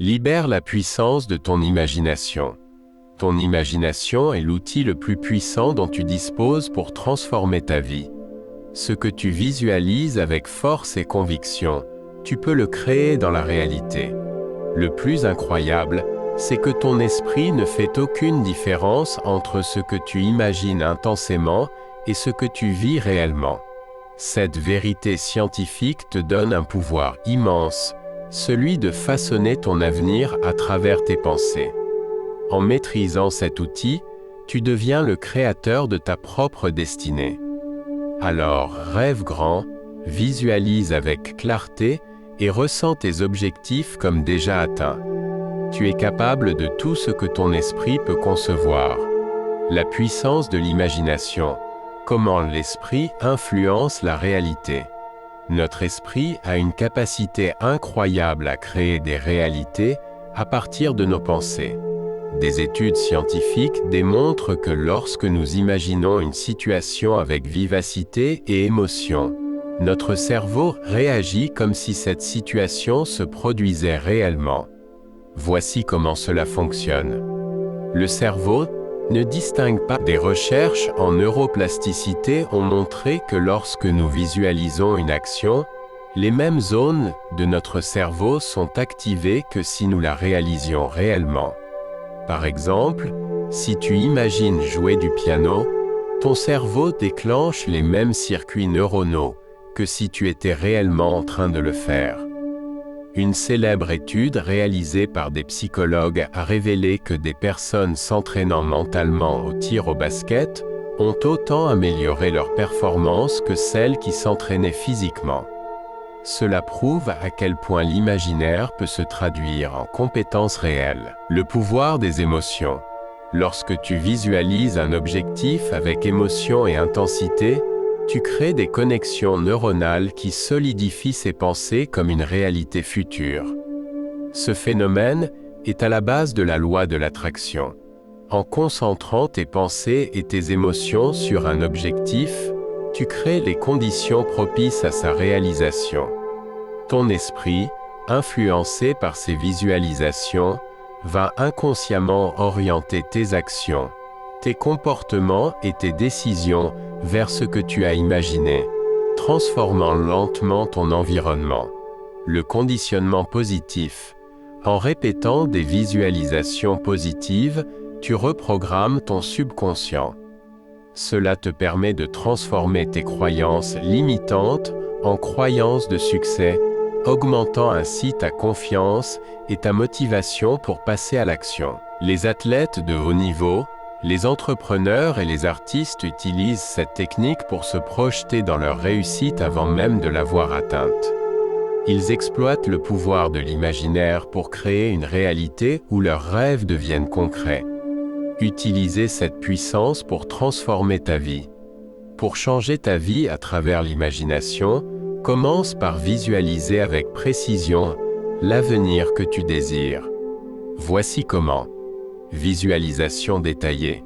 Libère la puissance de ton imagination. Ton imagination est l'outil le plus puissant dont tu disposes pour transformer ta vie. Ce que tu visualises avec force et conviction, tu peux le créer dans la réalité. Le plus incroyable, c'est que ton esprit ne fait aucune différence entre ce que tu imagines intensément et ce que tu vis réellement. Cette vérité scientifique te donne un pouvoir immense, celui de façonner ton avenir à travers tes pensées. En maîtrisant cet outil, tu deviens le créateur de ta propre destinée. Alors rêve grand, visualise avec clarté et ressens tes objectifs comme déjà atteints. Tu es capable de tout ce que ton esprit peut concevoir. La puissance de l'imagination, comment l'esprit influence la réalité. Notre esprit a une capacité incroyable à créer des réalités à partir de nos pensées. Des études scientifiques démontrent que lorsque nous imaginons une situation avec vivacité et émotion, notre cerveau réagit comme si cette situation se produisait réellement. Voici comment cela fonctionne. Le cerveau ne distingue pas. Des recherches en neuroplasticité ont montré que lorsque nous visualisons une action, les mêmes zones de notre cerveau sont activées que si nous la réalisions réellement. Par exemple, si tu imagines jouer du piano, ton cerveau déclenche les mêmes circuits neuronaux que si tu étais réellement en train de le faire. Une célèbre étude réalisée par des psychologues a révélé que des personnes s'entraînant mentalement au tir au basket ont autant amélioré leur performance que celles qui s'entraînaient physiquement. Cela prouve à quel point l'imaginaire peut se traduire en compétences réelles. Le pouvoir des émotions. Lorsque tu visualises un objectif avec émotion et intensité, tu crées des connexions neuronales qui solidifient ces pensées comme une réalité future. Ce phénomène est à la base de la loi de l'attraction. En concentrant tes pensées et tes émotions sur un objectif, tu crées les conditions propices à sa réalisation. Ton esprit, influencé par ces visualisations, va inconsciemment orienter tes actions, tes comportements et tes décisions vers ce que tu as imaginé, transformant lentement ton environnement. Le conditionnement positif. En répétant des visualisations positives, tu reprogrammes ton subconscient. Cela te permet de transformer tes croyances limitantes en croyances de succès, augmentant ainsi ta confiance et ta motivation pour passer à l'action. Les athlètes de haut niveau, les entrepreneurs et les artistes utilisent cette technique pour se projeter dans leur réussite avant même de l'avoir atteinte. Ils exploitent le pouvoir de l'imaginaire pour créer une réalité où leurs rêves deviennent concrets. Utilisez cette puissance pour transformer ta vie. Pour changer ta vie à travers l'imagination, commence par visualiser avec précision l'avenir que tu désires. Voici comment. Visualisation détaillée.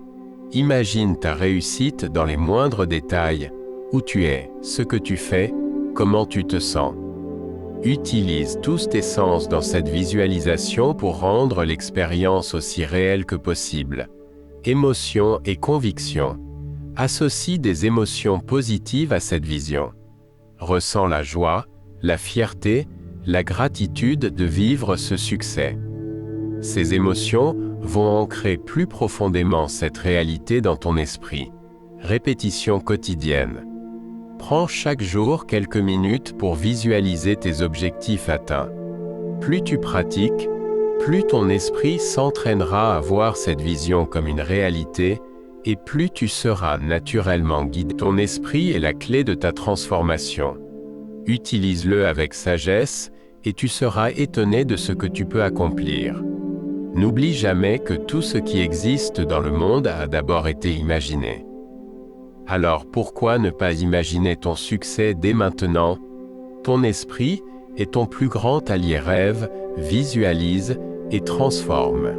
Imagine ta réussite dans les moindres détails, où tu es, ce que tu fais, comment tu te sens. Utilise tous tes sens dans cette visualisation pour rendre l'expérience aussi réelle que possible. Émotion et conviction. Associe des émotions positives à cette vision. Ressens la joie, la fierté, la gratitude de vivre ce succès. Ces émotions vont ancrer plus profondément cette réalité dans ton esprit. Répétition quotidienne. Prends chaque jour quelques minutes pour visualiser tes objectifs atteints. Plus tu pratiques, plus ton esprit s'entraînera à voir cette vision comme une réalité, et plus tu seras naturellement guidé. Ton esprit est la clé de ta transformation. Utilise-le avec sagesse, et tu seras étonné de ce que tu peux accomplir. N'oublie jamais que tout ce qui existe dans le monde a d'abord été imaginé. Alors pourquoi ne pas imaginer ton succès dès maintenant? Ton esprit est ton plus grand allié. Rêve, visualise et transforme.